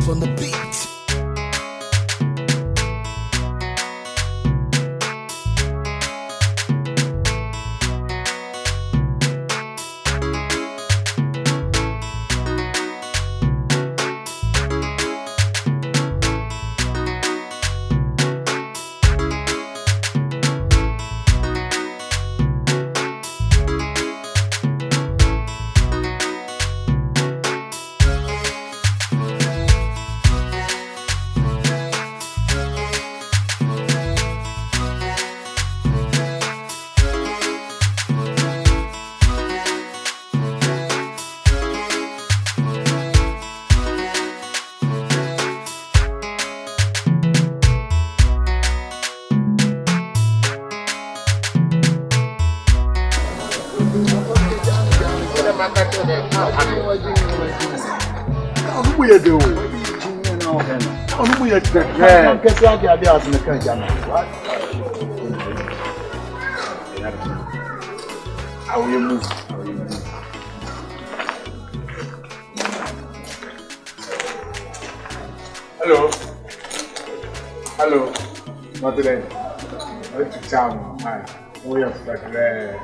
Steve on the beat. Hello. Hello. Not today. Let's jam. Hi. We are back there.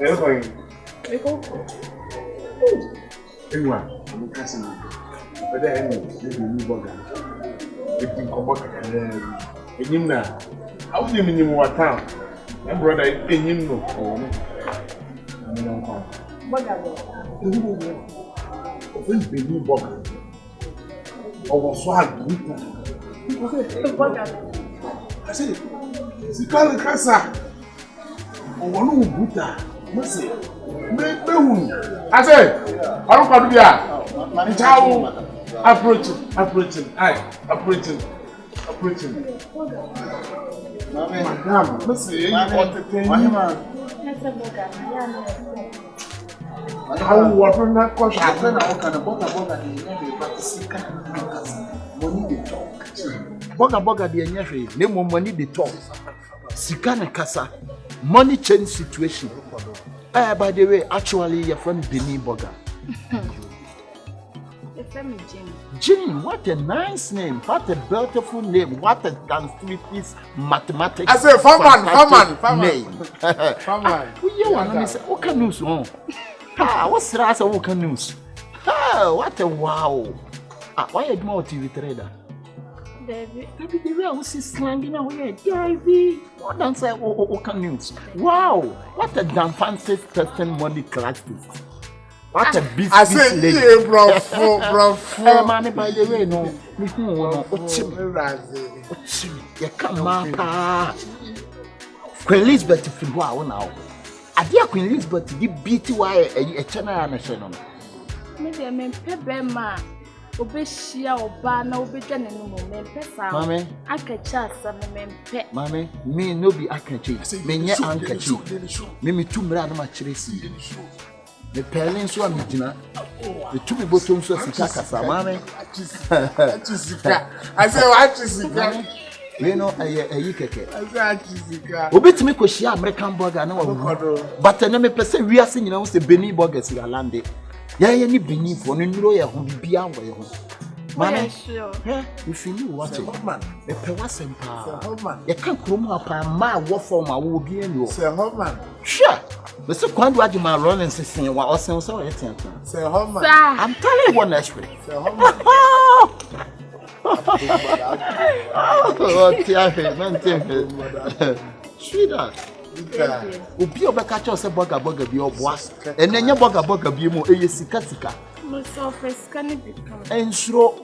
Let's go. Anyone? I'm casting. But then you new burger. You can come back and you know. I was in you what town. My brother in you know for me. I'm not come. Burger. Open the new burger. Over swag. I said, Sikali Kasa. Over no buta. Mercy. I said, I don't want to be approaching. Madam, mercy, you want to tell me? How water not question? I don't know Boga the enyefe, name money the talk. Sikana Kasa, money change situation. By the way, actually, your friend Benny Boga. Jim, what a nice name, what a beautiful name, what a conspicuous mathematics. I say, farman name. Farman. You want to say, what can news on? What's the last of news? What a wow. Why are you more TV trader? David, the way I see slanging away, David. What don't say what news? Wow, what a damn fancy person money class this. What a business I said, lady. Yeah, bro. Man, by the way, no, you come Queen Elizabeth Fibua now. I dear Queen Elizabeth, the BTY a channel and a channel. Maybe I mean Pebema. Obeshia oba na obedwa na no mempesa. Mame, akacha asam mempe. Mame, me no be akachi. Me nye ankachi. Me tu mra na ma kiresi. Me pele nso a medina. Me tu me botom so sika kasa mame. Achisika. I say achisika. Me no ayi keke. I say achisika. Obetimi ko shia American burger na wa. But na me pese wiase nyina wo se Benin burgers ya lande. Yeah, any beneath one in Roya who be beyond where you man, sure. You feel what man, the Pewas and Power. You can't come up a mile what for my will be in you. Sir Hoffman. Sure. But so can't watch my running system while also so it's Sir Hoffman. I'm telling you one actually. Sir Hoffman. Oh, dear, sweetheart. Obi obeka cho se burger bi oboa enenya burger bi mu sika mo so freska ne bi ensro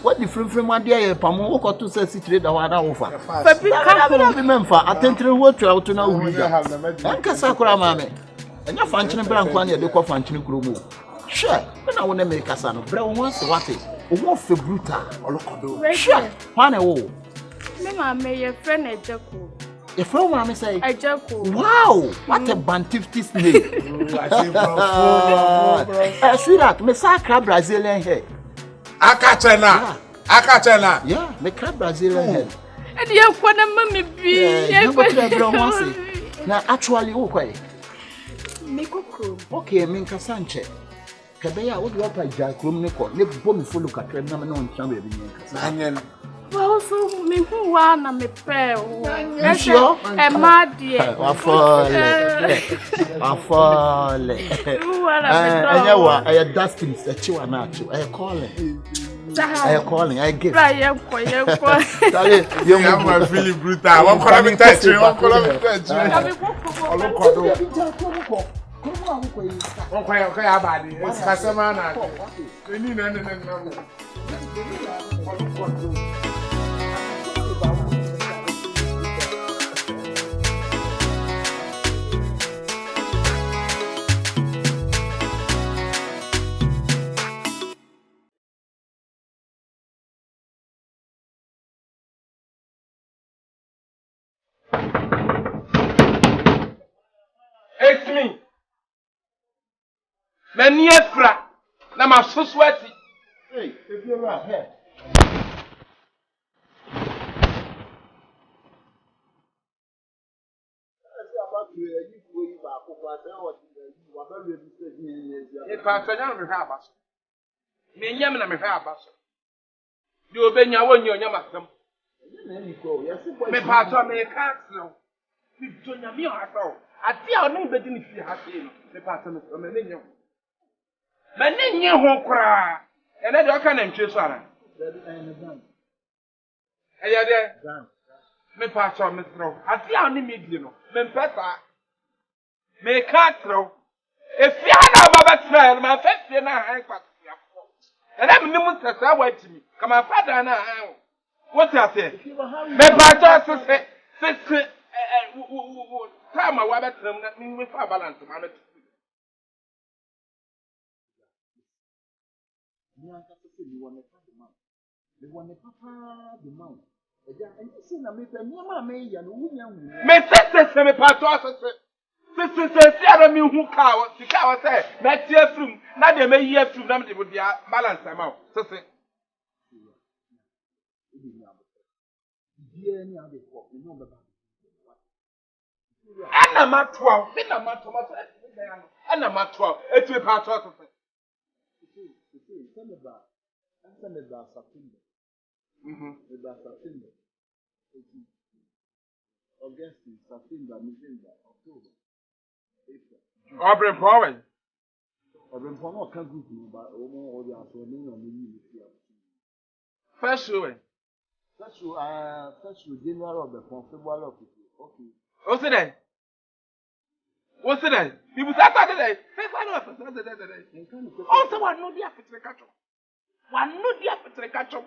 what the frem ade aye pamo okoto se sitire da wada wo fa papi ka bi memfa atentre wo tu auto na wo ya enka sakura mame enya fanchine bra nkwa ne de ko fanchine kuro mu hwe na wo na me kasa no bra wo so wate wo fe brutal olokodo hwe hwane wo me mama your friend ejeko. Your friend mama say ejeko. Wow, what a bantiftis name. Sweetheart, me sakra Brazilian hair. Akachena. Yeah, me crab Brazilian hair. And you kwana mama bi. You go to the brown one. Now actually okay. Me koko. Okay, me nkasanche. Kabeya, what you are Jack Rumnico, never bomb full of a number no chamber. Well, so me who one me pay. You sure? A mad dear. I fall. I had dusting that you are not. I calling. I give. You have my feeling brutal. One column touch. It's me. Many fra. Na ma so sweaty. Hey, if you're right here. Me nyam na me hwe abaso. Di obenya wonyi onyam asem. Me pato me ka tro. Mi donya mi haso. Ati a onu bedi ni fi hase no. Me pato me me nyam. Me nye ho kra. Ene de oka na ntwe so ara. Eya de. Me pato me tro. Ati a onu me di no. Me mpesa. Me ka tro. Efi ana baba tro ma fe na han kwa. And I'm not going to wait to me. Come on, father, now. What's that say? My father says, time my wife that means with our balance. My sister, my pastor says, Sister, I don't mean who cow, the cow say, not tear from, not they may hear from them with their balance amount. Sister. And a mat 12, then a mat 12, and a mat 12, it's a part of it. August, September, November, October. Aubrey Powell. Aubrey Powell can't go to but all the afternoon on the First show. First show, January of the February of it. Okay. What's it then? What's it then? People Saturday. Also, one no dear for catch up. One no dear for catch up.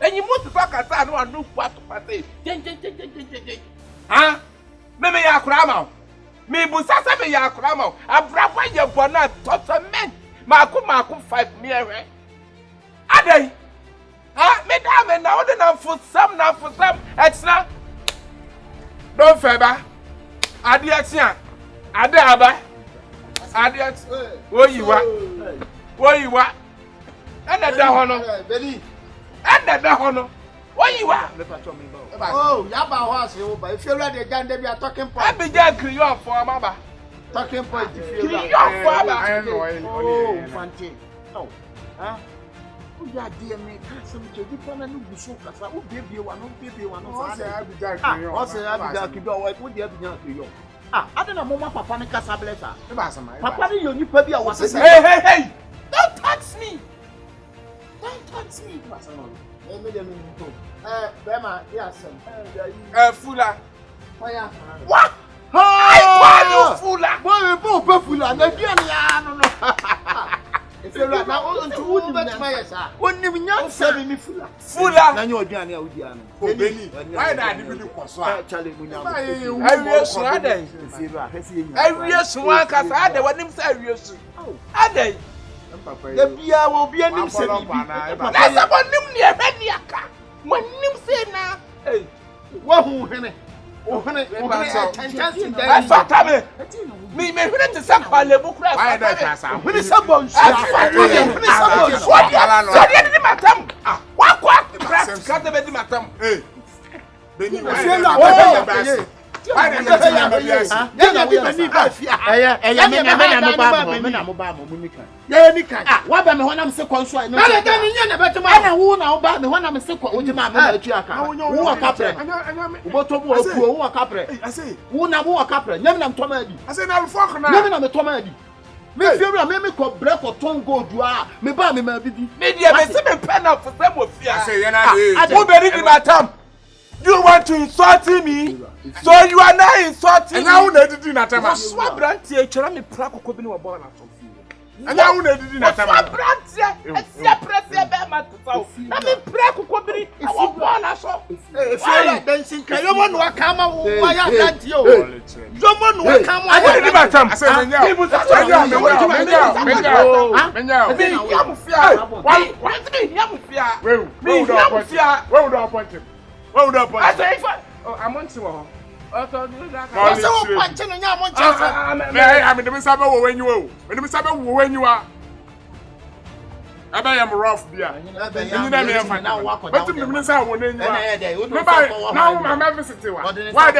And you must talk as I know and do what to say. Huh? Maybe ya krama. Me busasa me ya krama. Abrafa ye bona toto men. Maku 5 mere. Adey. Ah, me da me na ode na for some extra. Don't favor. Ade atia. Ade aba. Ade at. Wo yiwa. Ena da hono. Beli. Ena da hono. Wo yiwa. Oh, yaba was you, but if you're ready, again, they are talking point. I began to you for Mama. Talking point if you're ready. Oh, Fanti. No. Huh? Who are dear me? Some children and who so cassa, who baby one, who say, also, I be what would you be to you? Ah, I don't know, Mama Papa and Casableta. Papa, you probably was to say, hey, don't touch me. Bema, yes, Fula. What? I call you Fula. Boy, Fula, no. If you're right now, on to wood, wouldn't even answer me, Fula. And you're Johnny Audiano. Why not even do Charlie? Every year, one cast I had one serious. Oh, are they? The beer will be an insect. That's about them near Beniaka. When you say now, hey, what who Henry? Oh, Henry, I thought me, may read to some book. Why don't when it's a bone? What? Cut the bed, madam. Hey, Benny, Why na me na me yes? Ya na we ni ba fia. Me na mo ba mo ni kan. Ya ni kan. Wa ba me honam se konso ai no. Na ga ni nya na betuma. Ana wo na wo ba me honam se ko ojima me na atu aka. Wo ka pre. Wo boto bo akuo wo ka pre. Wo na wo ka pre. Nyam na mtoma adi. Ase na alfok na. Nyam na me toma adi. Me fiora me ko break ko ton gold a me ba me ma bibi. Me dia me se me pen na for some of fear. Ase ye na dey. Who bury the matam? You want to insult me? So you are not insulting me. Anya wo na didi na tema. So brantie e chera me pra kokko bi ne wo ball na so. Anya wo na didi na tema. So brantie e sia presse be ma to so. Na me pra kokko bi e wo ball na so. Fiora dancing kan yo mo no aka ma wo ya brantie o. Yo mo no aka ma. Anya ni matam. Ase menya. Menya. Me ya mu fia. One me ya mu fia. We would appoint him. What would happen? I say, oh, I'm on to her. I thought you that. What's up, punching on your munch? I mean, the Missaba when you are. When the Missaba when you are. I am rough, dear. You never now walk on the Missaba when you are. Now I'm visiting. Why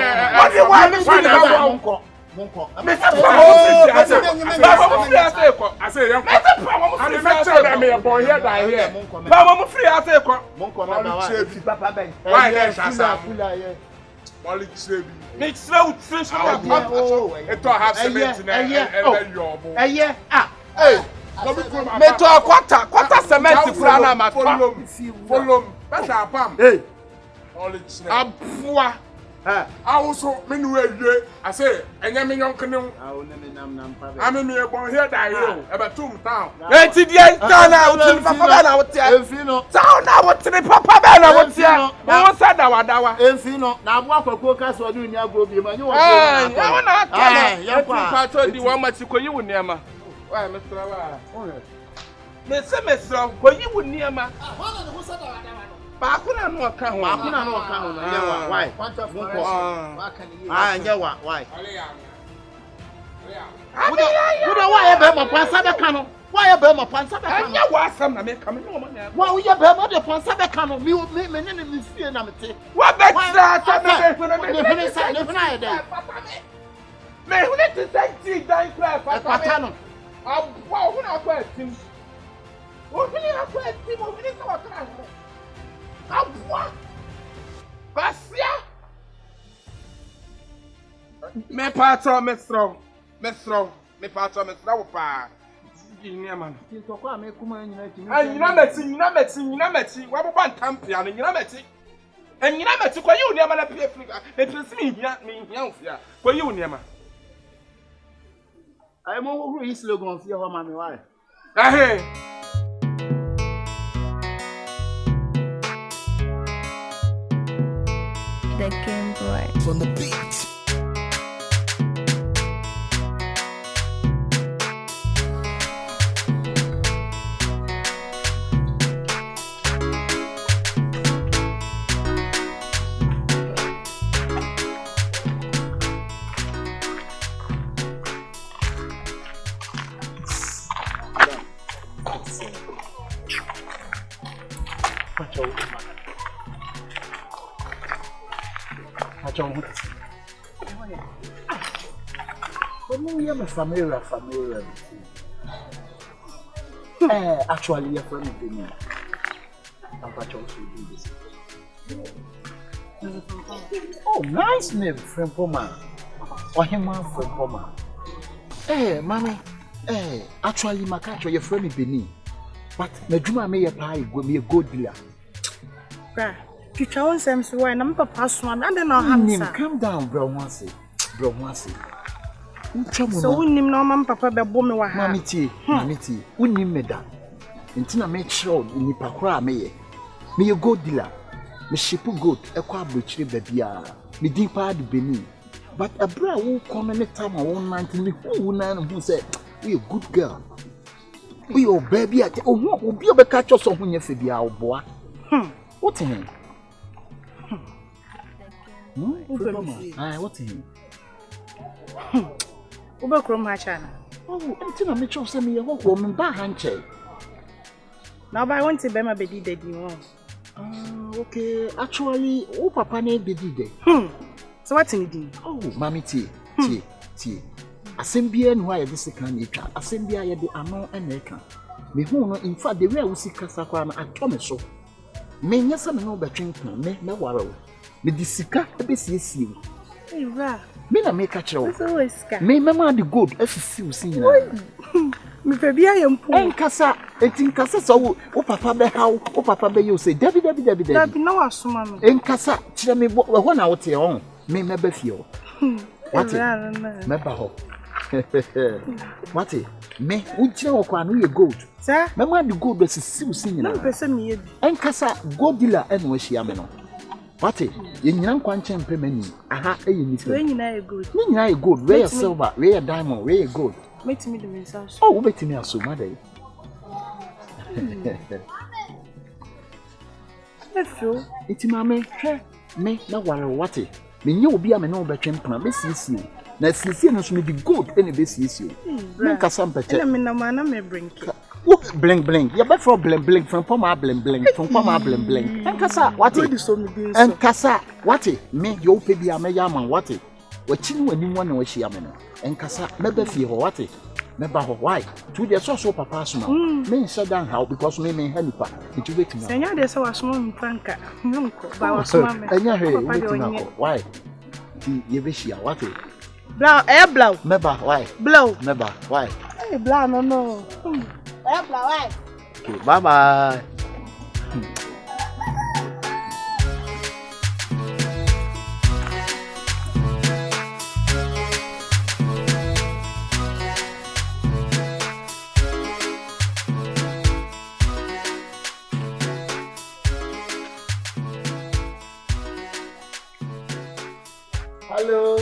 also, I say, and I'm young canoe. I mean, you're born here, about 2 town. Let's see the town out town out to the Papa Bana. What's here? What's that? Enfino, now walk a focus or doing your group. You want to one much you would near me. Why, Mr. Mr. When you would near me. Bakuna no account. Bakuna no account. Why? Why? Who don't why about my Pansabacano? Why about my Pansabacano? Yeah, why some may come in? Why we have the Pansabacano? Me and see and I'm saying, what that's that? May we let the taxi die clap? Patano. Wow, who are questions? What will you have questions? What will you have? What? Basia? Me patron, me strong, me patron, me strong. Pa. You man. You na meti. What about champion? You na meti. And you na meti. Kwa you near man a play flicker. It is me here. Kwa you near man. I am who is slogan for your mommy. Why? Hey. The Game Boy. From the beat. Familiar. Actually, your friend is me. I'm also doing this. Oh, nice name, friend Poma. Or him, friend Poma. Mommy. Actually, my catcher, your friend is Benin. But Majuma may apply with me a good dealer. Teacher NSEM3 why na papa so am and na hamsa. Calm down, bro, Mwasi. So unim na mama papa be bo me wa ha. Mami ti. Unim me da. Nti na make sure ni pakora me ye. Me ye gold dealer. Me ship gold e kwa abrochire ba bia. Me din pa de Benin. But abra wo come any time I won 19 me who na who say we a good girl. We your baby at obi obeka cho so ho nya fe bia oboa. What him? What him? Ube krom ha cha na. Oh, enti na me cho se me ye ho me ba ha nche. Now I want to be my baby daddy one. Okay. Actually, papa na baby day. So what's in the Oh, mommy tea. Asembia no aye this kan etwa. Asembia ye de ano na eka. Me hu no in fact the way we see kasa kwa na atome so. Me nyasa me no betwenko me ware. Me di sika ebesiesie. Hey, ra. Me na make kire So always scar. me mama the gold efisi usi nyina. Me fa bia ye mpo. Enkasa etinkasa so wo papa be hawo wo papa be you say dabi Dabi na wasoma me. enkasa kire me wo na wo te on me meba fie o. What meba ho. What me unchira wo kwa no ye gold. Sir, Mama the gold esisi usi nyina. na pese me ye bi. Enkasa gold dealer eno ahia me no. What ye nyina nkwa nche mpemani aha eye ni We fe. nyina ye good. Ni nyina ye gold, we ye silver, we ye diamond, we ye gold. Make me do me so. Oh, we betimi aso mother. Efo. Iti mame hwe me na ware wate. Me nye obi a me na obetwe mpana be siesie. Na siesie no so me di gold ene be siesie. Me kasa mpete. Na me na mana me brinke. Wo bling. Ya be from bling from poma bling from poma bling. En kasa wate. Go di so me din so. En kasa wate me yo pe bia me ya man wate. Wachini wani mwa na wahia me no. En kasa me be fie ho wate. Me ba ho why? To the so papa asuma. Me shut down how because me hanipa. It will wait me. Senya de so wasoma me franka. Nko ba wasoma me. Enya he wait me why? Ti ye be hia wate. Blow. Me ba why? Blow. Me ba why? Hey, blow no. Blow why? Okay, bye. Hello.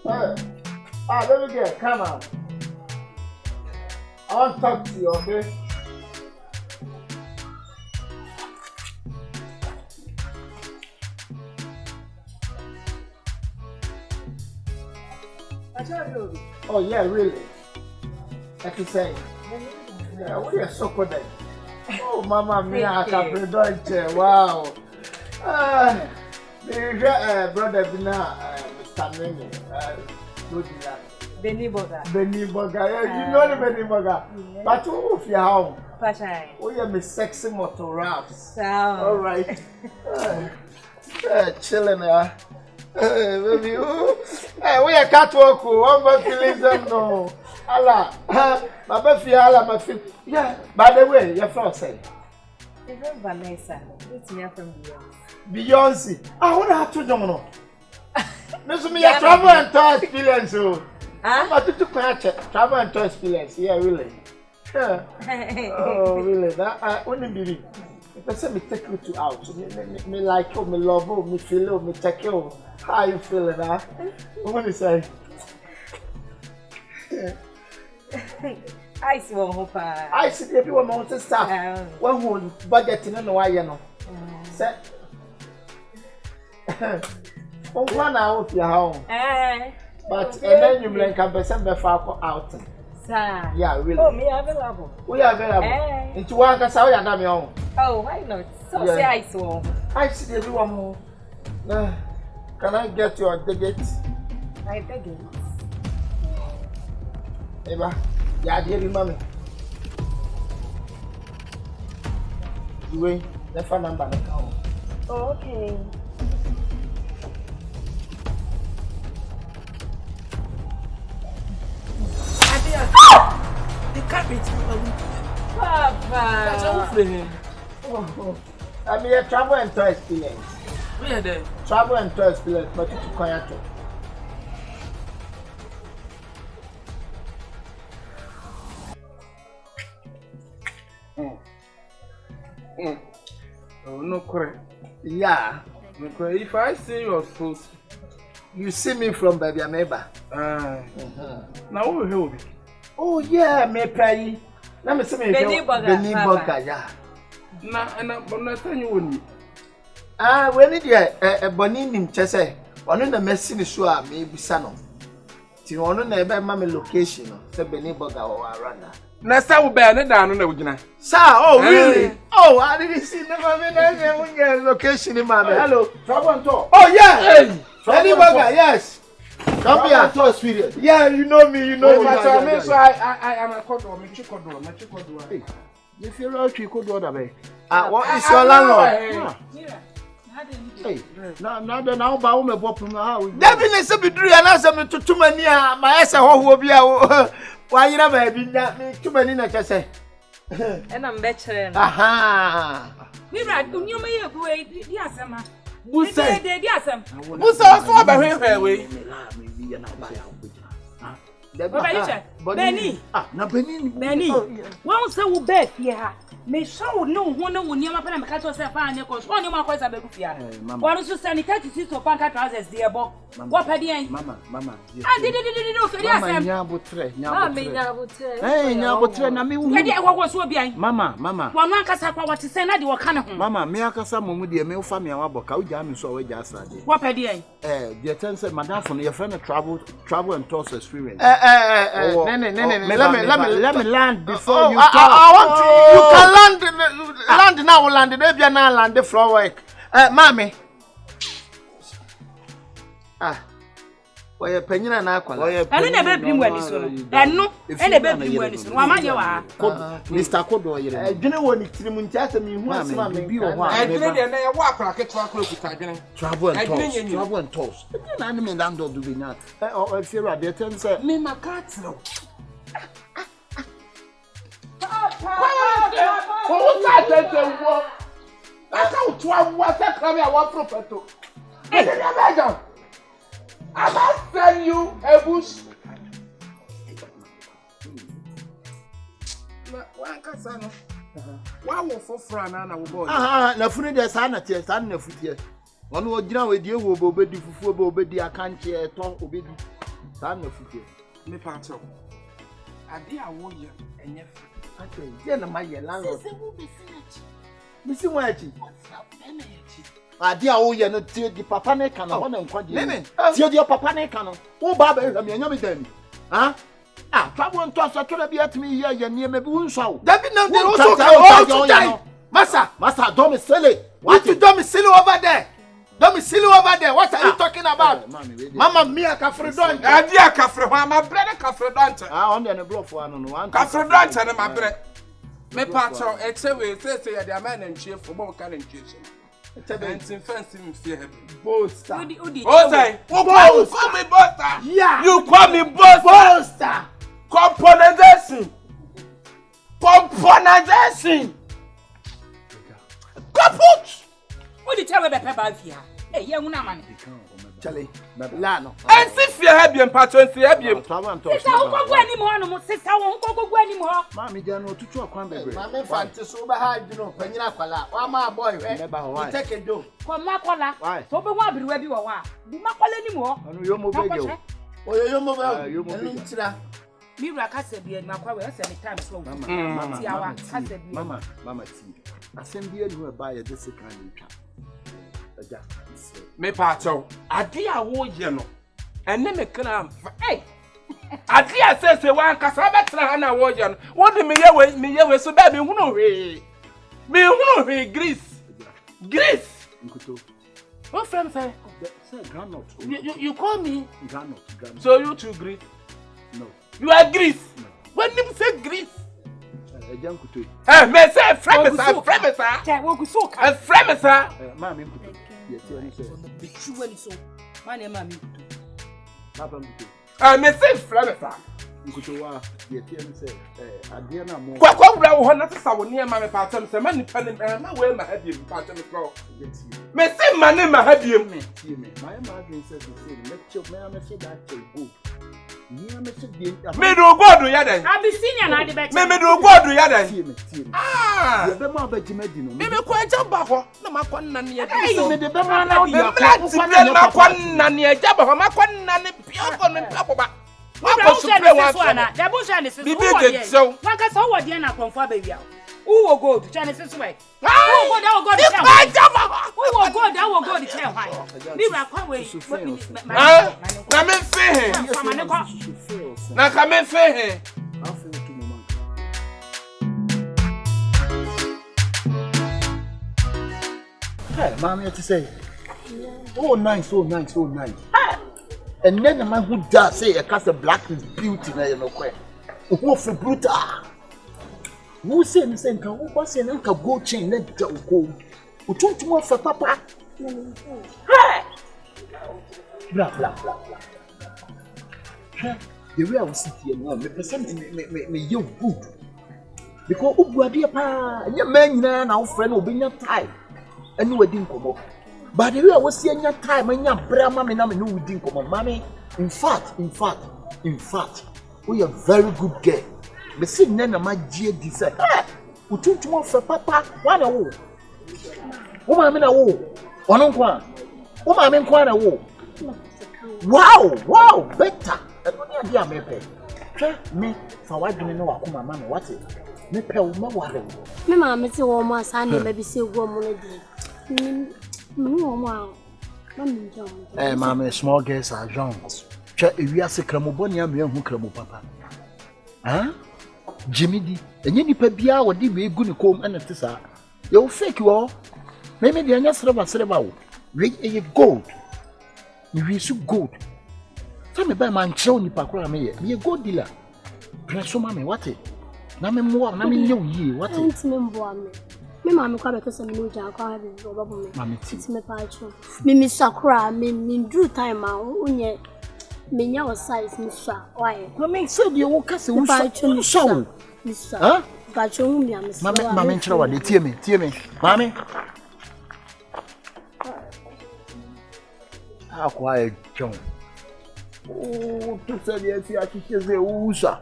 Hey. Let me get come on. I want to talk to you, okay? Oh yeah, really? Like you say. Yeah, we are so good. Oh, Mama Mia, Capri wow. Brother Bina, Mr. Mene, Benny Boga. Benny Boga, you know the Benny Boga. But who if you home? Pashai. Oh, yeah, me sexy motor raps. All right. Chilling there. Baby, we are catwalk. One more feeling them no. Allah, my baby, Allah, my feet. Yeah. By the way, your first say. Even Vanessa, it's me from Beyonce. I want to have to know. Miss me a travel and tour experience. But to travel and tour experience. Yeah, really. Yeah. Oh, really? That I only believe. If I me take you out, me like you, me love you, me feel you, me check you. How you feeling, huh? What do you say? I see one hope. I see everyone wants to start. One who budget in why you know. Set. Oh, one hour of your home. But and then you blink and person be far out. Sir. Yeah, really. Oh, me available. We are available. Into one can say I am your own. Oh, why not? So say I saw. I see everyone more. Can I get your ticket? I take it. Eva, yeah, dear mommy. You wait, the phone number. Oh, okay. The carpet. Papa. I mean, a travel and tour experience. Where there? Travel and tour experience, but it's quiet. Oh, no correct. Yeah. No correct. If I see your face, You see me from baby Ameba. Now who will be? Oh yeah, me pay. Let me see me. Benny Boga, yeah. But not tell you when. When did you a bonny nim chese? One in the messy so me be sano. Ti ono na ebe ma me location no. Se Benny Burger or Aranda. Na sa wo be ne da no na wugina. Sir, oh really? Oh, I didn't see the man location in my hello. AKWANTUO. Oh yeah. Benny Burger, yes. Come here. AKWANTUO experience. Yeah, you know me, you know me. So I am a kodo, me chikodo. Hey. You feel like you could order me. What is your landlord? Hey, now ba me bop no how we. Definitely say be duru ya na say me tutu mani a ma ese hoho bia wo. Wa yira ba bi na me tutu mani na chese. E na mbe chere no. Aha. Ni bra unyoma ye bu e di asema. Busa. Di asem. Busa so ba hwe we. Me bi ya na ba ya Benny. Na Benny. Benny. Wọ́n say wo be fie ha. Me show no ho na wo niam pa na me ka to say fa anye ko. So niam akwai sa be fie ha. Wọ́n so say ni 36 so panka trousers dey ebo. Wo pa di en. Mama. Ah di no so di asem. Mama nya botre. Hey, nya botre na me wu. Ya di ekwo so bi an. Mama. Wọ́n ankasa kwa what say na di wo ka ne ho. Mama, me akasa momu de me ufa me awaboka. Uja me so we ja asade. Wo pa di en. The ten said madam for your friend travel and tours experience. No. Let me land before you talk. I want to. You can land now. Land. They be now land the floor work. Mommy. Oye penyina na akwala. Anu na be brim wani so no. Enu e be brim wani so no. Wa manye wa. Mr. Kodo yere. Adwene woni tirimu nti asem ihu asema me bi wo ho a. Adwene de na ye wa akwala ketwa akolo kuta adwene. Travel and tours. Na me landlord do be na. O feel at the ten say me makat no. Ko ta tete wo. Aka utwa wo asa krabe a wa profeto. E de na be I must send you a bush. One casano. One will for Frana and boy. Na funi de sana tie sana na futie. One wo gina we die wo obedi fufu obedi akanche eton obedi. Sana na futie. Me pato. Ade a wo ye enye fu. Okay, je na maye landlord. Bisi mo achi. Ade a wo ye no tie di papa ne kan ho na nkwaje. Tie di papa ne kan wo ba ba ehwam ye nyame dani. Ha? Travel and toss to be at me here ye near me bu nso. David now dey also die. Massa, don't be silly. What you don't be silly over there? Don't be silly over there. What are you talking about? Mama mia kafredon. Ade a kafre ho my brother kafredon. On the block for no one. Kafredon na my brother. Me pato we say you the man and chief for more kind of chief. It's fancy fear. Boaster. Oh, say, you call me boaster. Yeah. You call me boaster. Componization. Kaput. What did you tell me about here? Hey, young man. Charlie, Lano. And see fear have you pattern, see have you. Sister, won't go anymore. Sister, won't go anymore. Mammy, Jano, to talk one baby. Mammy, fancy over high, you know, Penyakola. One my boy, never take a do. Come, Makola. Why? So, but what will you are? Do not call anymore. You're mobile. Oh, you're mobile. You're mobile. Mira Cassaby and Macquarie, any time so. Mama, I send you to buy a discipline. Me pato, Adia wo ye no. Ene me kana hey. Adia says say wan kasa betra na wo ye no. Wo de me ye we so ba me hunu hwe. Me hunu hwe Greece. Nkuto. What friend say? Say granite. You call me granite. So you too Greece? No. You are Greece. No. When you say Greece? Nkuto. Me say friend sir. Che wo ku so ka. Friend sir. Ma me nkuto. Yes, the true one is so. My name is Papa Nkuto. Me say friend sir. Nkuto wa ye tie me say ade na mo. Kwa wura wo na sesa wo ne ma me pa tem say ma nipa ne ma we ma ha biem pa tem so. Me say ma ne ma ha biem. Tie me. My imagine says the same. Let you me say that to go. Me do God ya den. I be senior na the better. Me do God ya den. Tie me. You be ma ba jima di no. Me ko ejaba ho na makonna ne ya bi so. Me de be ma na o ya makonna ne ejaba ho makonna ne pioko ne pioko ba. Wa ko supre wa na. The bush and is so. Bibi get so. Wa ka so wo de na konfo ba wi a. Who will go to China this way? Who will go to China? Who will go to China? Me ra kwa we. Na me fe. Na ka me fe. Hey, mommy, what you say? Oh, nice, oh, nice, oh, nice. And then the man who does say a cast of black is beauty, you know, who for brutal. Who say the same? Who was an uncle go chain, let go. Who told you for papa? Hey! Blah, blah, blah, blah. The way I was sitting here, me present me you good. Because who dear pa, your man now, friend will be your time. And you didn't come up. But the way I was seeing your time and your brahma, and I know we didn't come up, mommy. In fact, we are very good girl. But see, none of my dear desire. Who took you for papa? One a woo. Who I mean a woo. One on one. Who I mean quite a woo. Wow, better. And what do you make? Me, for what do you know? I come, mamma, what it? Me pay my water. Me, mamma, it's a woman, son, maybe say woman. Mamma, small girls are young. If you are sick, Cramobonia, me who cramo papa. Huh? Jimmy D, and you need be our DB good to come and it. You'll fake you all. Maybe the answer of a silver. Rate a gold. You will so good. Tell me by man, show you Pacra me, be a gold dealer. Press mammy, what it? Nammy more, nammy you, what it? Me mama kwa beto se minu ja kwa be obabu me. Mami ti me pa acho. Me sakura me do time a unye me nya o size me swa. Why? No me say the wo kase wo swa. Huh? Ba cho hu me am swa. Mami nchira wa de tie me. Mami. Akwa e chon. Oh, tu say the si akike wo swa.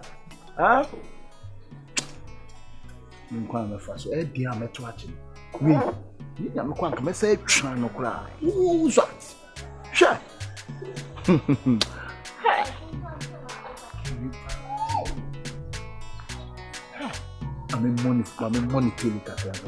Huh? Nkwa me fa so e dia me to achi we ni na me kwa nka me say twa no kra uzo sha I'm money to look at.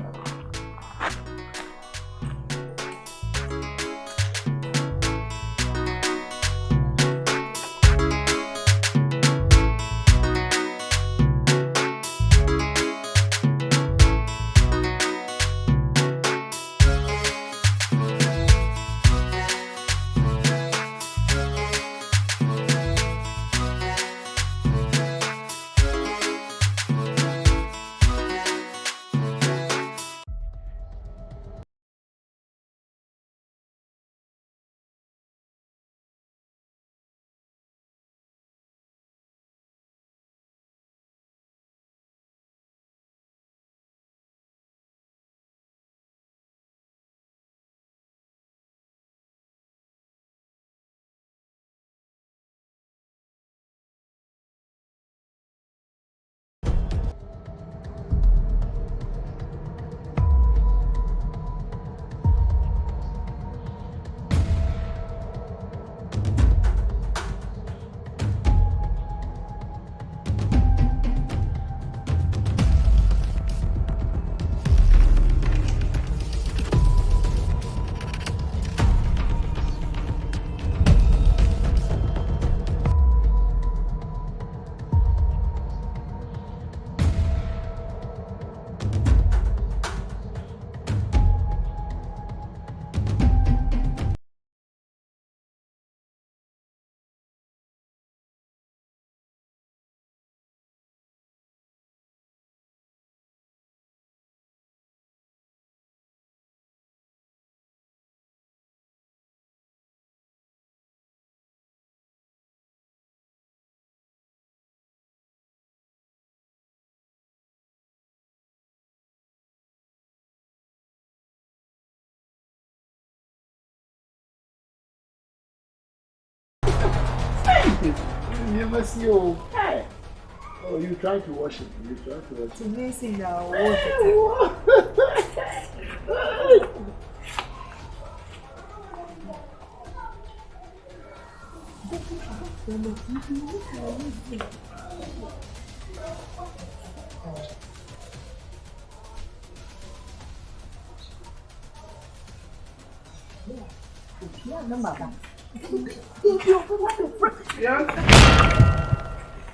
You never see you. Hey. Oh, you trying to wash it. It's amazing now.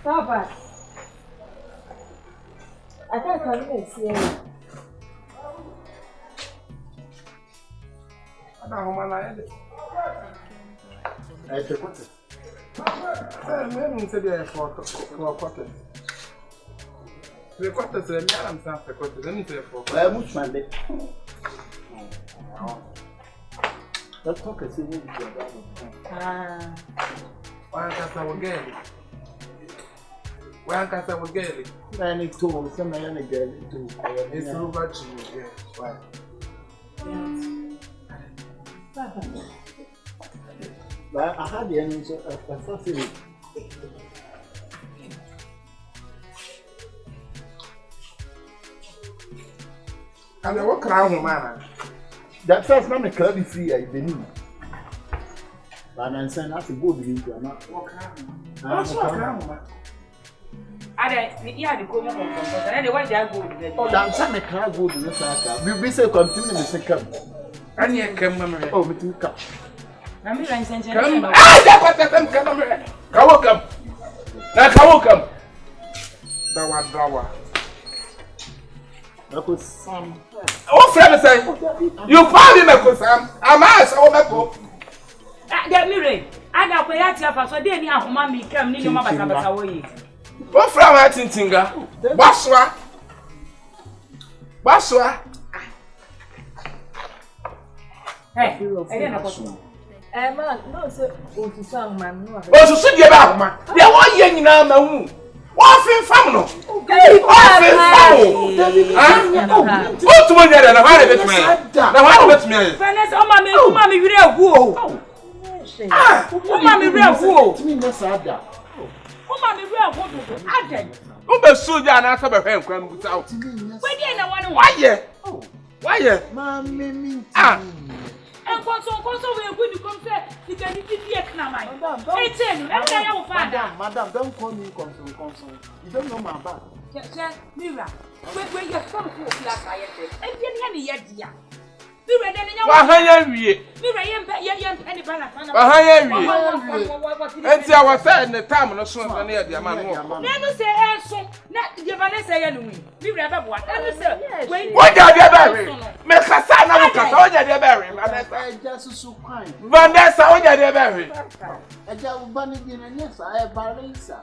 Papa. I can't come and see you. I don't know my I take what? I'm said there for quarter. The quarter said, I'm saying the quarter, then it's for Which Monday? Let's talk a civil. One casa will get it. One casa will get it. Any tools, some man again. It's over to you. Why? But I had the answer of facility. And they walk around, man. That first not a club free, I believe. But I'm saying that's a good video. I'm not walk around. Yeah, the common and the way they are good. Oh, that's a car good in the car. We'll be so continuing the second. And you come, Mamma. Oh, with you come. I'm going to Come. Come. That was Dawa. That was some. Oh, friend, say you found him a Sam. I'm asked, oh, my book. Get me ready. I got to pay for so they need to mammy come near my away. What from I think, Tinga? Baswa. Hey, I didn't know. Man, no, sir. Oh, to song, man. Oh, so sit about, man. There was young now, my womb. What in family? What in family? What to one and a hundred of me? Now, what with me? Finance, oh, mammy, real woo. Oh, mammy, real woo. Oh, mammy, real woo. I did. Who be soldier and answer by him come without? Where do you know why? Yeah. Why? Yeah. Mammy. And console, we are going to come there. You can eat it, Madam, don't call me console. You don't know my back. Mira, where you're from, last I said, and then yet, dear. And see, I was saying the time of the near the man. Never say, so not the Vanessa Yanui. We rather what? What are you burying? Make a son of a burying. Just so kind. Vanessa, what are you burying? I just bunny dinner, yes, I have Valisa.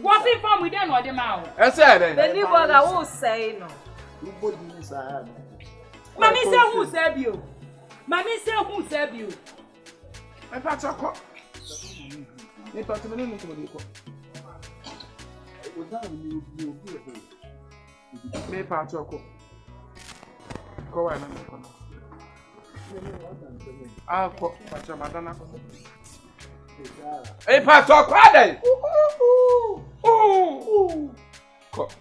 What's it from with them or the mouth? I said, The new one I will say no. You put this I have. Mammy said who serve you? Mammy said who serve you? I patch a cock. They put them in the me patch a cock. Go on. I'll cook patch a madonna. A patch a quad. Cook.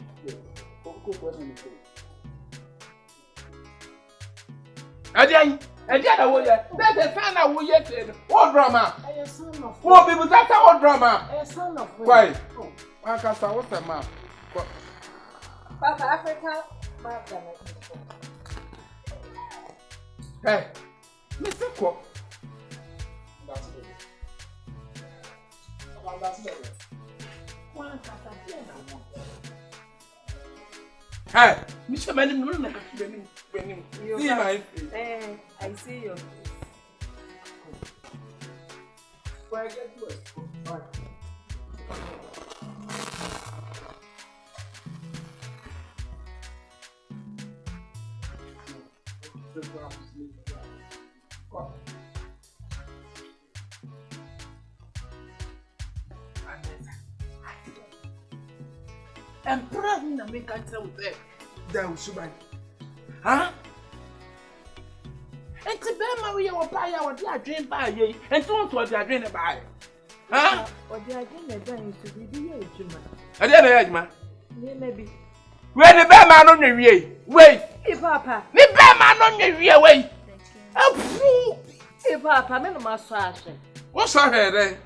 Again, that's a son of who yet. What drama? What people that what drama? A son of why? I can't say what's the map. Papa Africa, Hey, Mr. Cook. Hey, Mr. Manning, see my face. I see you. Where I get to it? And probably not make a tell with that was so huh? And to bear my way or buy our dear dream by ye, and don't what they are dreaming by. Huh? Or they are going to be the age, man. I didn't know, Maybe. where the bear man on the way? Wait, Hey, Papa. the bear man on the way away. Hey, Papa, I'm in my swashing. What's her head then?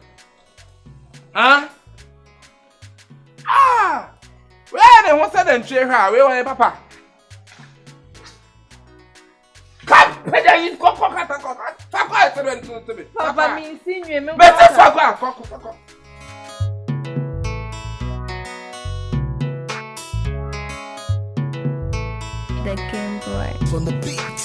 Huh? Ah! Where they want to share her? Where are Papa? Come, Pedro, you go, Fakwa to me. Papa me insinue me. Better fakwa. The Game Boy. On the beat.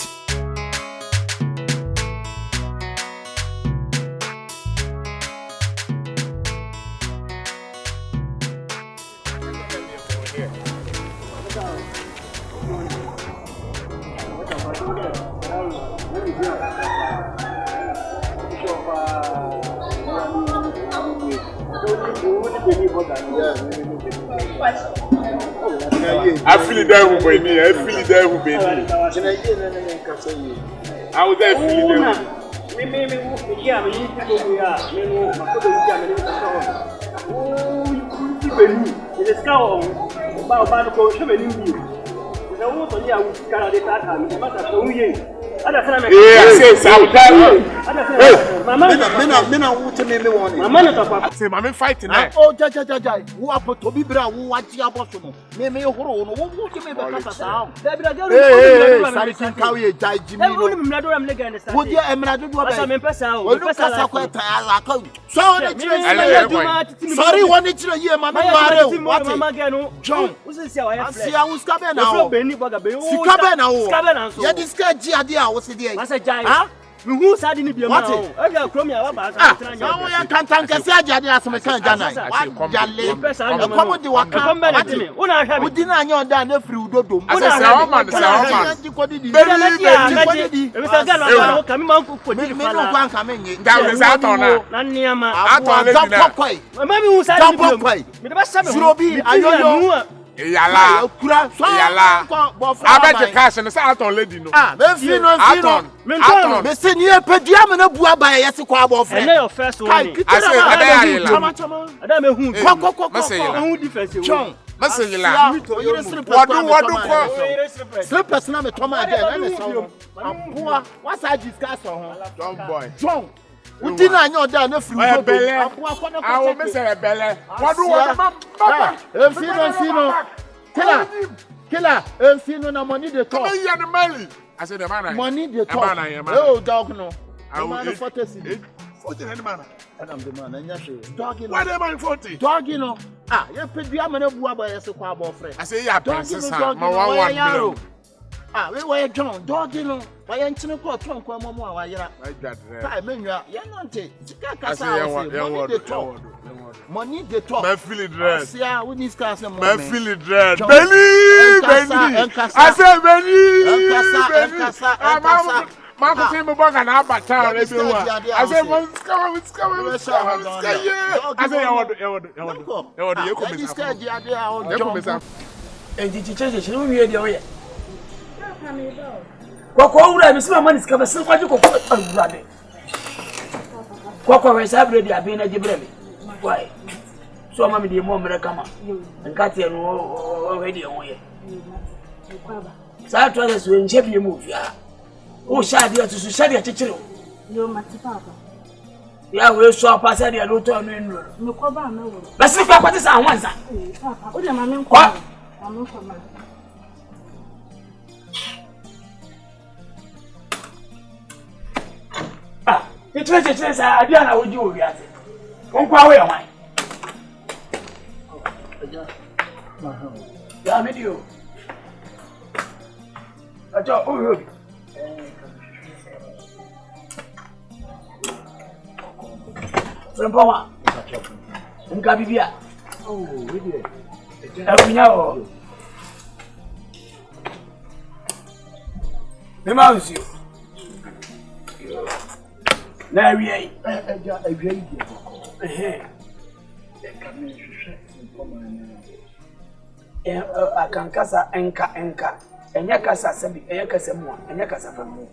I feel it there with me. I feel it there with me. I was there feeling say mama fighting now. Oh, jai. Who are to be bra who watch your boss? Me horo no who give me the sound. Hey, sorry can carry a jai Jimmy. Would you emerald do sorry, one inch a year, Mamma Mario. John, see, I was coming now. Yeah, this guy Gia was the Who said in the what? I got from your I can't thank a surgeon as a Jana. Come to work. Come back to me. When I have dinner, you're done a free dodo. I Yala. I bet the cash and the Saturn lady. No, me send you a pediam and a by a squab of your first one. I what's I discuss on boy? John. We didn't know that no free I will miss a belly. What do Killer, Fino, no money the talk. I said, the man, money the talk. Oh, dog, no. I will 40 man. And I'm the man, and yes, dog, why am I 40? Dog, you know. Ah, you're pretty amana by a squab friend. I say, yeah, princess, my 1 ah, we were John, dog, you know. Why ain't you called Trump? Why like that? I mean, you're not money the talk. I feel it red. Yeah, we discuss them. I feel it red. Benny. I said, Benny. Marco came back and I bought town. I said, what's coming? I said, Kwakwa ura mi sima mani skaba sin kwaji ko ko urade. Kwakwa we sabre dia be na jibreme. Why? So mama di mo mre kama. Nka tie no we di wo ye. Sa to so nche bi mu fia. O sha dia to so sha dia chechire o. Yo mati papa. Ya we so apa sa dia lo to no enu. Me ko ba me wo. Ba si kwa kwati sa anwanza. Papa, o de ma me nko. Mama nko ma. Chile sa adia na woji wo wiase. Konkwa we wan. Ya medio. Ajo o yo. Frempowa. Nka bibia. Oh, we dey. Afunya o. Me ma usio. Na wiye awia akankasa enka enya kasa sabi enya kasa mu enya kasa famu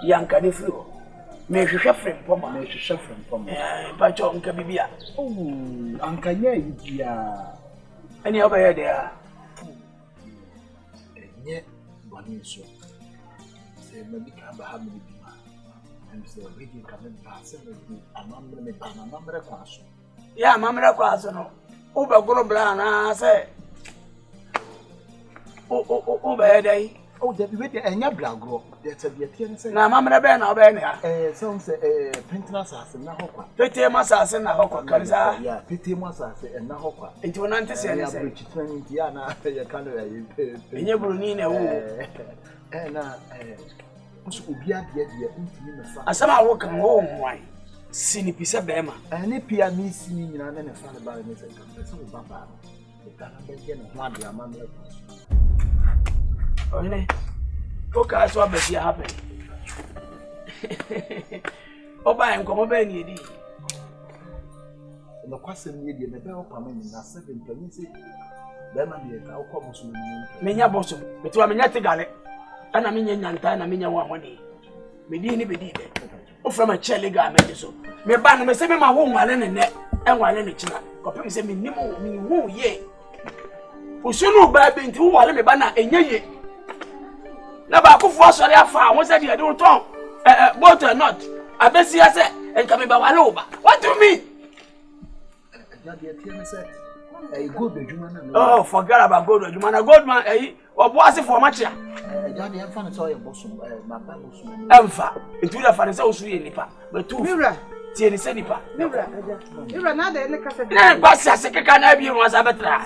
yanka ne firo me hwehwe frempoma ba cho nka bibia anka nya yibia ani obaye de a enye bani so se me bi ka ba ha me so we can come and pass it with amamre kwaso ya amamre kwaso no o ba goro bla na say o ba dai Oh, that we get a blago. That's a bit. Now, Mamma Ben, I'll be some say Pentina assassin, Nahoka. Pity assassin, Nahoka, Kansa. Yeah, pity assassin, and Nahoka. Into an antecedent. Which 20 Diana, your country. In your Brunina, and Ubia, dear, as I walk home, why? Sini pisa bema. Ani pia mi sini nyina na fa le ba me se kan so baba. Ta na be je no plan dia ma me. Oyene. Oka so abesi happen. Oba en ko mo be ni edi. No kwasem ni edi me be opa me ni na 7 plan se. Be ma de ka okọ boso ni. Menya boso. Betu menya tegale. Ana menya nyanta na menya wa honi. Medi ni bedi de. O from a chele ga me so. Me ba no me se me ma wo nwale ne ne. Enwale ne china. Ko pe se me nimu mi hu ye. Osunu ba be nti wo wale me ba na enye ye. Na ba ko fo sori afa won se de do ton. Both or not. Abesi ya se enka me ba wale oba. What do you mean? Oh, forget about gold ojuma na gold man obo ase for matcha. Jadi en fa na so ye boso baba boso. Emfa ntu da fa na se osu ye nipa. Betu. Mira. Tie ni se nipa. Mira na da ele kasa. Na kwasi ase keka na bi won sa betra.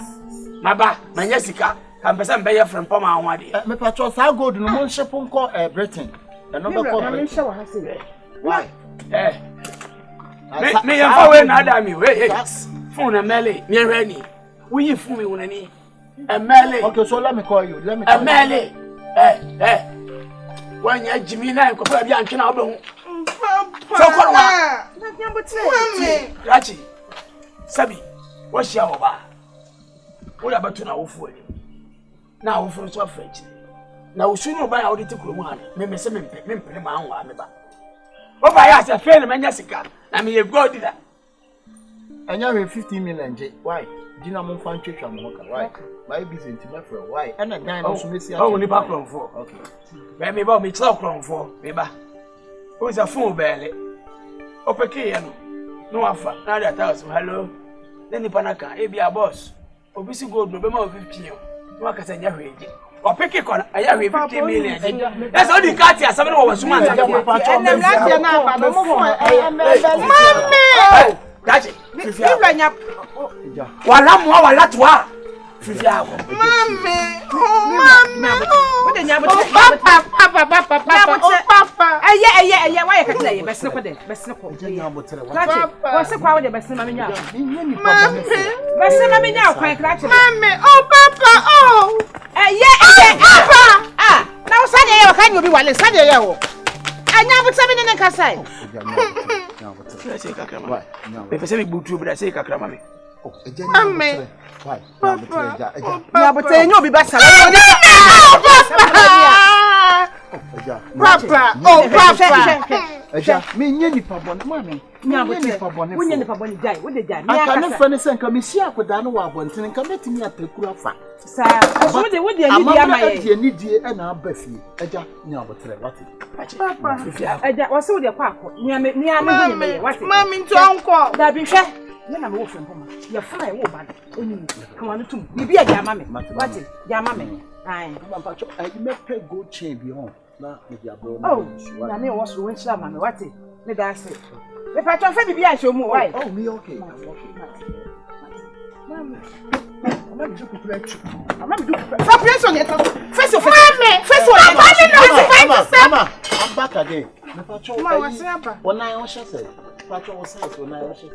Maba, manya sika. Kan pesa mbe ye frem pom anwa de. Me patro sa gold no mo nhye ponko Britain. No be ko. Why? Me yan fa we na ada mi we. Phone na mele, me rani. We you phone me wonani. Mele. Okay, so let me call you. Let me call Mele. When you Jimmy na ko fa bi antwe na obo hu. So ko wa. Na nyambotre. Rachi. Sabi. Wo shia wo ba. Wo da batu na wo fu ani. Na wo fu so French. Na wo sunu ba ya wo de tikuro mu han. Me se me mpene ma anwa me ba. Wo ba ya se fe na manya sika. Na me ye god da. Anya we 15 million je. Why? Dina mo fan twetwa mo ka. Why? My business to my friend. Why? And a guy no so me see. Oh, ni ba kron for. Okay. Me ba me tla kron for. Me ba. Who is a phone belle? Opeke ya no. No afa. Na that house. Hello. Then ni panaka. E bia boss. Obi si gold no be ma 15. No aka say nya hweje. Opeke kona aya hwe 15 million. That's all the cat ya sabe no wo suma nta. Enem lati na ba mo fo. Mami. Gaji. Mira nya. Wala mo wala toa. Fifia wo. Mami. Mami. What the nya papa. Aya why ka tell you best no ko de. Best no ko. Gaji. Wo se kwa wo de best mami nya. Mami. Best mami nya kwa krache. Mami. Oh papa. Oh. Papa. Ah. Na wo sane ye wo kan you bi wale sane ye wo. Anya bo tsabe ne nkasai. Say kakra mama. Me pese me butu bra say kakra mama. Oh, ejani. Why? Papa. Ya bo te nyo bi ba sala. Papa. Oh papa. Eja, me nye nipa bone mama. Nya bo te. Wonye nipa bone jai. Wo de jai. Aka ne fa ne senka me sia akoda no wa abonten nka metimi atakuru afa. Sa. Wo de ni dia amaye. Amama ni die e na abafie. Eja nya botere wati. Papa. Eja wo se wo de kwa akọ. Ni ame me wati. Mami nto anko. Da bi hwe. Ye na me wo fem poma. Ye fa e wo ba. Oni. Kan wa no tum. Bibi e ja mame. Wati. Ja mame. Ai. Papa cho ai me pe go chain bi hon. Na me dia bro. Oh. Na me wo so won chira mame wati. Me da se. Me pa cho fa bibi a show mu why? Oh, me okay. Mami. I'm do kuprechu. Stop pressing it. Face your Mama, I'm back again. Mama, what's up? One eye on say. Pacho was say one eye on say.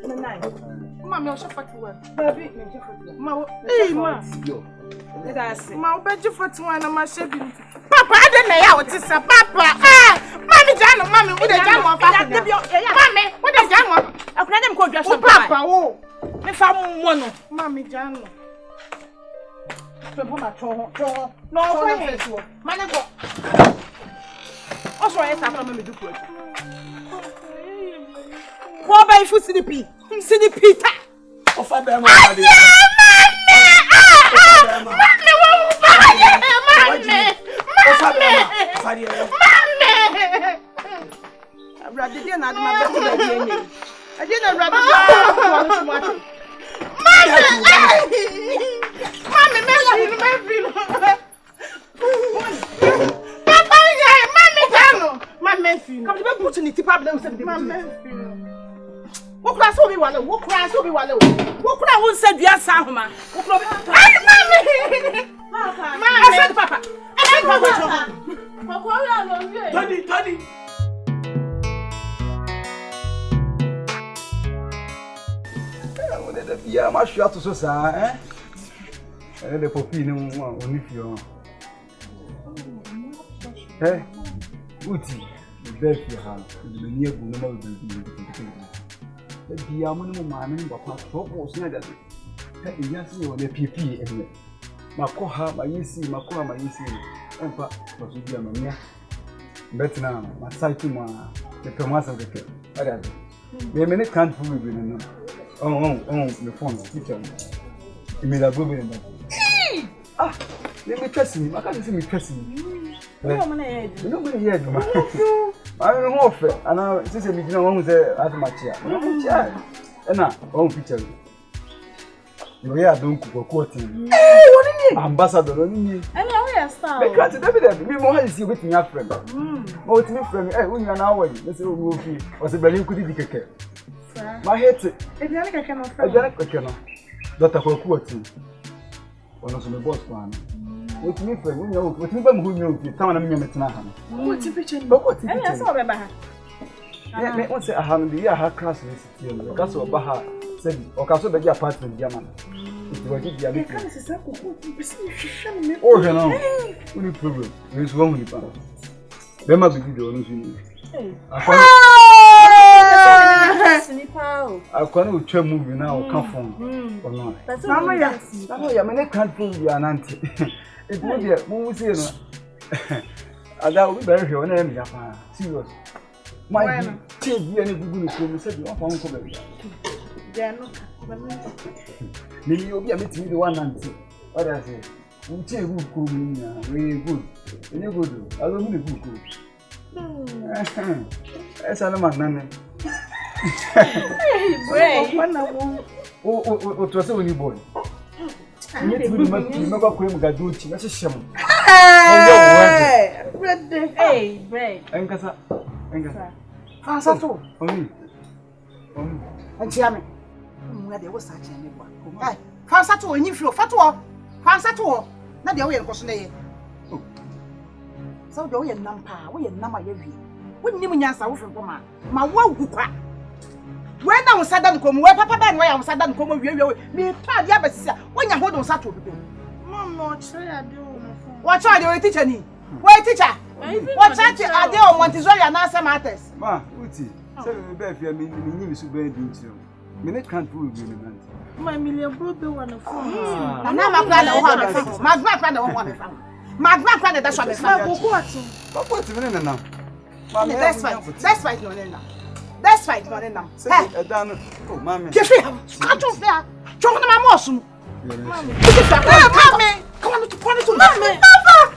Mama, you should fight one. Baby, Mama, hey, ma. Yo. Ma, bet you for 2 and I'm shaving. Papa, I didn't know what to say. Papa, Mommy, John, Mommy, with a jam of Mommy, what a jam of. I couldn't call just Papa. Oh, if I'm one, Mommy, John. No, Manago. Also, I have to do it. What by foot CDP? CDP. Of a bema. Mommy, so be wale. Wo kura so be wale. Wo kura won se dua sa homa. Wo kura be. Ay mami. Papa. Ma, I said papa. I said papa. Papa, we are on here. Tony. Yeah, I'm sure to so eh? And the poppy no one only few. Eh? Uti, the best you have, the near Buno. The Diamond man, but my trouble was not that. Yes, you are the PP, and Makoha, my UC, Makoha, my UC, and Papa was with you. Better now, my side to my the Thomas of the Cape. The minute can't fool me. Oh, the phone, teacher. You made a good in that. Let me trust him. I can't see me trusting you. Nobody here, man. I don't know if and now, since you know, one was there at my chair. And now, oh, picture. You are doing quoting. Hey, what is it? Ambassador, and now we are star. Because we more is you with me, your friend. Oh, it's me, friend. Hey, when you are now, let's say, was a very good ticket. My head, if you like, I cannot. Dr. Quoting. One of the boss one. With me, friend, you know, with me, who knew you, someone of me, what's the picture? But what is it? Let me say, I have the year her class in the castle of Baha said, or castle the apartment, Yaman. It was the oh, no, only problem. There is one with you. There must be the owners in you. I can't try moving now, come from or not. That's why I can't prove you an auntie. It would be a movie. And that would be very sure. Serious. My dear, you and you said you are found for them. Maybe you'll be a bit with one auntie. What I say? We take good cooking, very good. And you go do. I don't mean good. That's all my man. Oh, to a new boy. You need to remember Queen Gaducci. That's a shame. Hey, bread. Ankasa. Fansato. Only. And Jammy. Where there was such a neighbor. Fansato, and you feel fatwa. Fansato. Not the way of Cosnay. So do we a number, we a number every. When you mean answer from Poma, my work. When I was sudden come, where Papa Ben, where I was sudden come, me proud Yabas, when you hold on Saturday. Mamma, I do. What are you teaching? Why, teacher? What chance are there on Montessori and answer matters? Ma, Uti, so you mean to be into. Minute can't prove you. My million brother one of and now my brother one of my grandfather one of my grandfather, that's what I found. What's the minute now? That's right, no, now. That's right, no, now. Oh, mammy, get free. Can't you there? Join my motion. Mammy, come on to point it to mammy. Papa!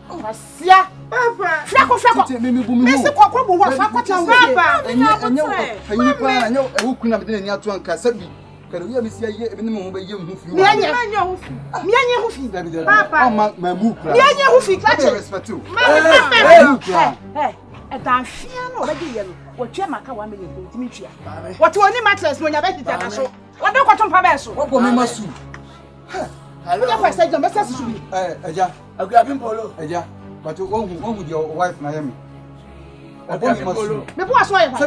Oh, yeah, Papa. Flacco, Mr. Coco, Papa, I know who couldn't have been near to Uncle Sabi. Can you miss a year minimum by you? Papa, my move. And I'm fearing already. What you make a 1 million to meet you. What only matters when you're ready to show. What don't want to pass? What will me must do? I don't know if I said your message to me. I'll grab him, Polo. But you won't with your wife, Miami. I want you must. The boss, why? I never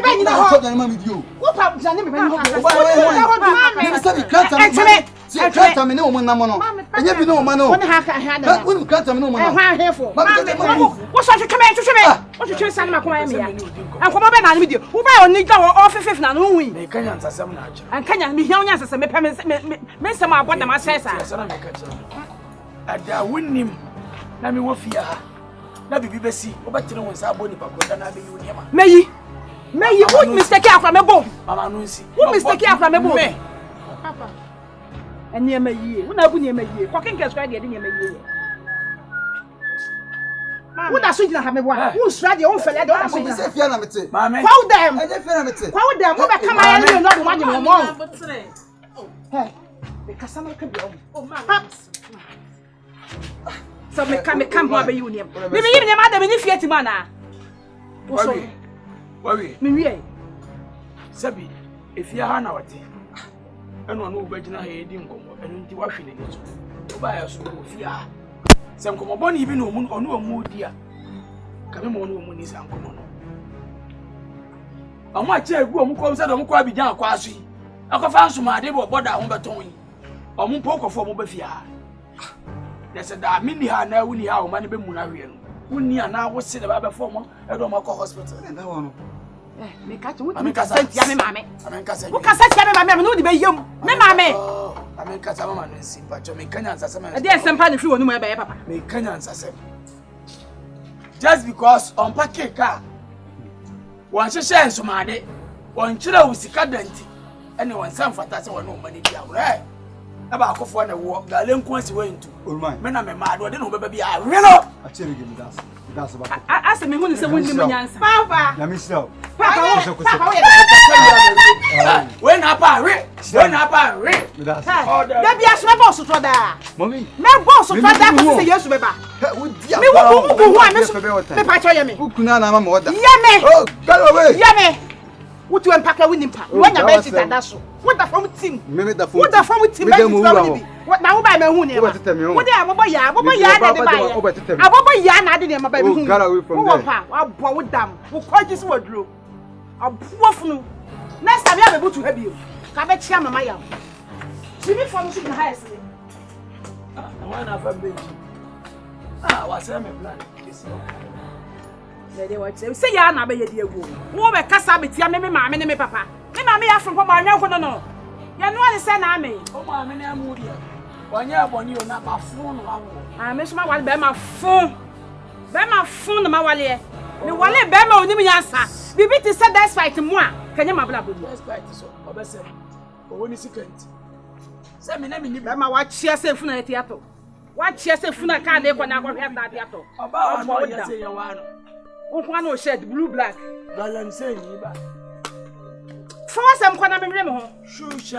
been in the hall with you. What happened? I never been can't tell me no one. I never know, man. What can't tell me no one. What's what you come in to me? What you choose, Santa Miami? And come over with you. Who buy on Nico or 5th now? Who we? And can you be young as a miss some of what the master says? I wouldn't him. Let me walk here. Na bibi besi obetire won sa boni pagoda na be you niam meyi who mistake afra mebo mama no nsi who mistake afra mebo papa enya meyi who na bu niam meyi kokenke square de niam meyi who da so gina ha mebo who square de who fele de who so gina se fia na mete mama kwa dem e de fia na mete kwa dem wo be kama ya no do ma de mo mo hey be kasa na ka bi o mama so me come over you name. Me even your mother me fiat man ah. What we? Me wie. Sabi, if you are now, and one who begin a head in Congo, and into washing it. To buy us with fear. Some come upon even no moon or no mood, dear. Come on, woman is uncommon. I might tell you, who comes out of Quabi down quasi. I can find some idea about that on Baton or Moon Poker for Mobafia. There's a mini ha now, we have money be Munarian. We near now was sit about former at Omako Hospital. And that one. Me catch you. I mean, Cassette, mammy. I mean, Cassette, who Cassette, mammy, no debate you. Me, mammy. I mean, Cassaman and see, but you make Kenyans as a man. There's some part of you on my papa. Make Kenyans as a just because on packet car. One share some money, one children with Sicadenti, and one son for that one no money. Right? About cough on the walk, the link once went to. Oh, my men, I'm mad, I don't know, baby. I really I tell you, that's about. I asked me when you say, when you answer. Papa, let me slow. Papa, when Papa, read. That be a boss to that. Mommy, my boss to that was a yes, baby. Me who I miss me, Patrick. Who could not have more than Yame. Oh, go away. Yame. What you unpack a winning pack? When I bet it, that's what the from team. What the from team? What now by my own? What the Ababa Yana didn't my baby. Got away from I'll bow them. Who called this wardrobe? I'll pour from next time I'm able to help you. Come back here, Maya. See me from the highest. One of a baby. What's my plan? They watch say ya na be ye die go wo be kasa betia me maame ne me papa me maame ya from papa anwa ko no ya no ani say na ame o maame ne amu dia wanya aboni o na ma fun no awo me so ma wale be ma fun na ma wale me wale be ma onim yansa bibi ti say that's fight mu a kanya ma bla bodu that's fight so obese o woni secret say me na me ni be ma wa chia say fun na theater wa chia say fun na ka de ko na ko hwe na theater oba wa ya say ya wa no Unquano shed blue black. I'm saying, for some corner me ho.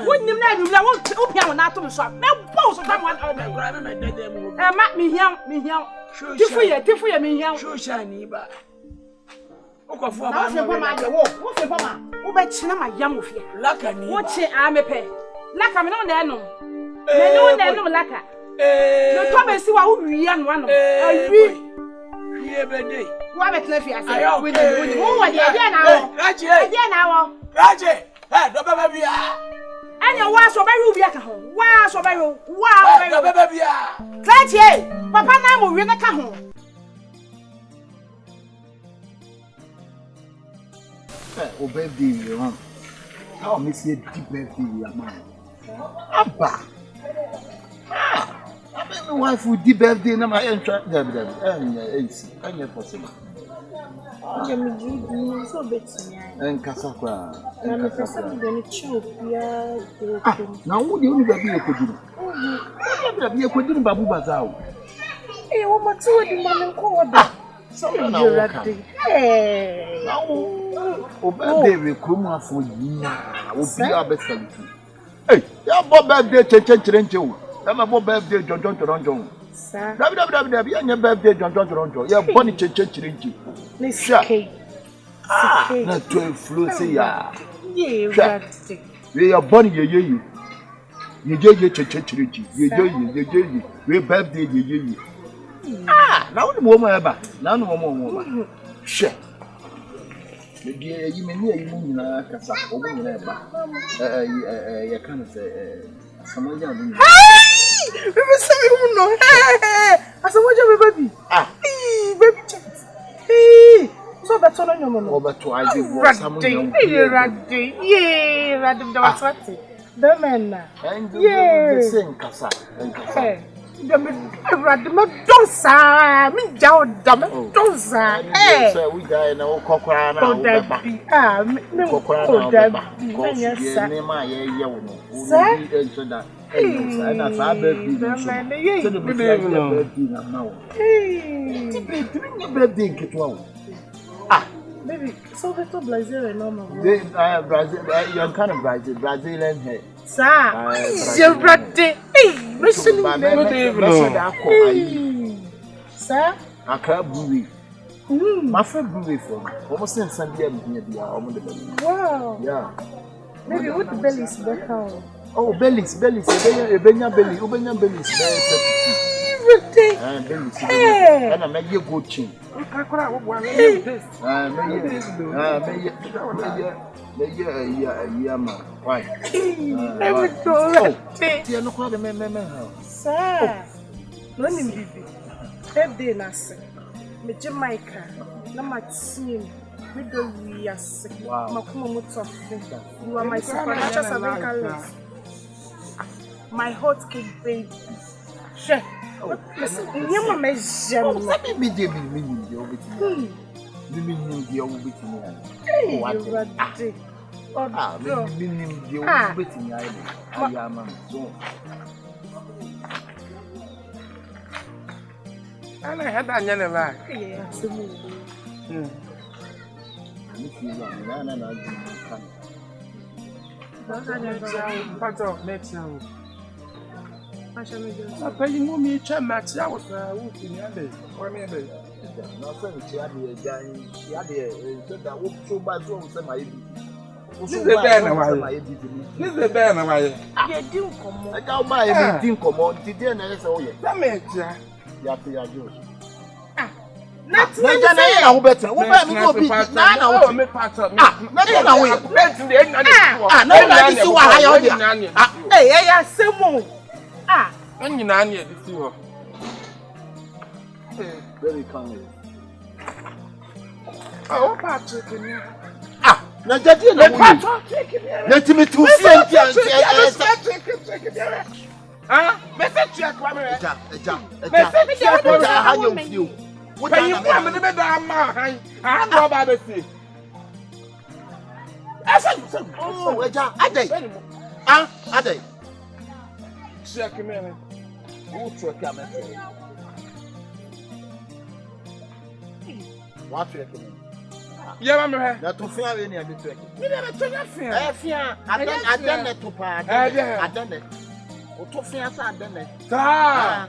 Wouldn't you know I won't open on that to shop. No boss of someone on the ground and make me here. Different me here. Sure, shiny, but. Okay, for my walk. What's the mama? Who bet you my young of you? Laka, watch it, I'm a pay. Laka, me no, no. No, laka. No, come and see what we young one. Day. What a clefty, I say, oh, with you. Raji, baby. And your was so very baby. Wow, so very wow, baby. Clatchy, Papa Namu, we're not come home. Oh, baby, you want. How miss you, deep baby, your man. Abba. My wife would be birthday na my entrance and your possible. So betsy and Casacra now would you be a good? Oh, be a good Babu Bazao. Eh, what two of the man called so you're hey, oh, birthday will come for you. Will be our best. Hey, your birthday, change. I'm a birthday, John Toronto. Sir, your birthday, John Toronto. You're bonny change. Listen, not 12 fluency. Yeah, we are bonny, you we birthday, you. Ah, now the woman ever, none of woman. Share. You may hear you moving like a sack over you can't say someone young. Hey! No. Hey! I said, what you baby? Ah, baby, hey! So that's all I know. Over to I did someone. Yeah, rather don't what it. The man, yeah, the same Casa and Casa. Don't say, me down, don't say. Hey, we die in our cockran. Oh, that be, oh, that be, yes, sir. And as I baby, ah, baby, so the top Brazilian normal. Brazil, young kind of Brazilian head. Sir, you're ready. Listen, sir, I can't believe. My friend blew for me. Almost in Sunday, Wow. Yeah. Maybe what the belly is back out. Oh, bellies. Ubenya belly. Bellies. Everything. Bellies. Hey. And I make you good chin. Why? Everything. No quite a man. Sir. No need baby. Birthday na se. Me Jamaica. Na my team. We do we as. Makuma mutofe. You are my supernatural survival. My hot cake baby. She. Listen, you mama me jam. Me dey me I had that young man. I pay you me a match. I was working yesterday. Or maybe. No, she had that would so bad to say my This is the banner. This is the banner. You do come on. I can't buy anything. Come on, today and I say, oh, yeah. That makes you. Not Now better. What about me go be now? Me part up. Now we. Hey, yeah, Semo. And you know, I need to see her. Very kindly. Oh, Patrick. Now, that you know, let me to message check. How you feel? What are you coming to bed? I'm not about to see. Oh, Ade. Check him in. Who check him in? What check him in? Yeah, I'm here. That to fear any of the check. We never took a fear. I fear. I done it to part. I done it. What to fear? I done it. Oh,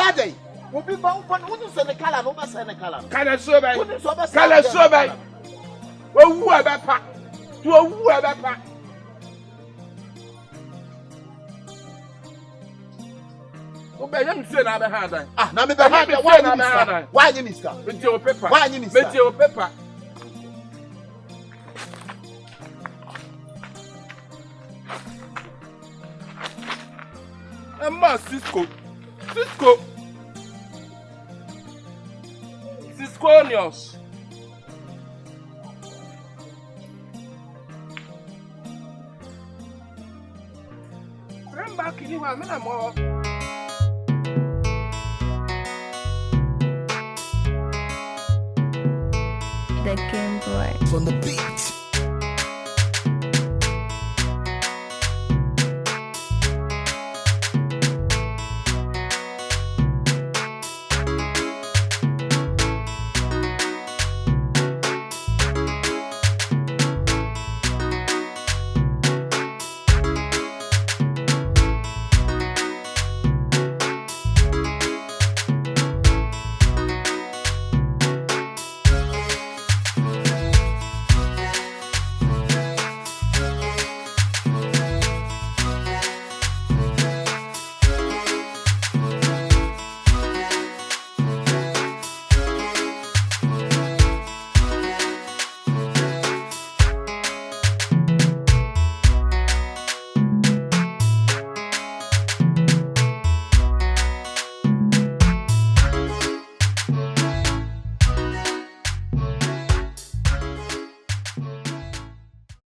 Ade. We'll be bound for who send the color, no matter the color. Can I show back? Can I show back? Well, who are that pack? To a who are that pack? Okay, let me say now the hand. Now me the hand. Why you mister? With your paper. Why you mister? With your paper. Emma Cisco onions. Back in the one, more. The Game Boy. On the beat.